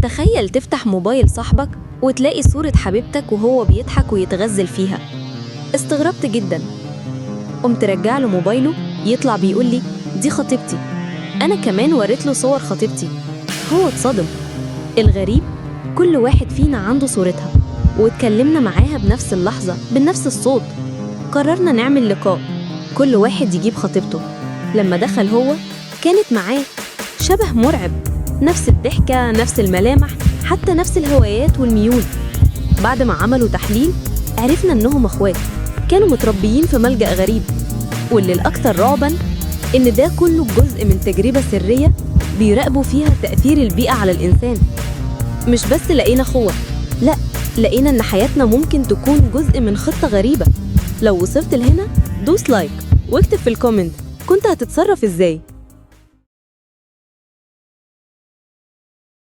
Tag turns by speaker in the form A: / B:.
A: تخيل تفتح موبايل صاحبك وتلاقي صورة حبيبتك وهو بيضحك ويتغزل فيها. استغربت جدا، قمت رجع له موبايله يطلع بيقول لي دي خطيبتي. أنا كمان وريت له صور خطيبتي، هو اتصدم. الغريب كل واحد فينا عنده صورتها، واتكلمنا معاها بنفس اللحظة بنفس الصوت. قررنا نعمل لقاء، كل واحد يجيب خطيبته. لما دخل هو كانت معاه، شبه مرعب، نفس الضحكة، نفس الملامح، حتى نفس الهوايات والميول. بعد ما عملوا تحليل عرفنا إنهم أخوات، كانوا متربيين في ملجأ غريب. واللي الأكثر رعباً إن ده كله جزء من تجربة سرية بيراقبوا فيها تأثير البيئة على الإنسان. مش بس لقينا أخوة، لأ، لقينا إن حياتنا ممكن تكون جزء من خطة غريبة. لو وصلت لهنا دوس لايك واكتب في الكومنت كنت هتتصرف إزاي؟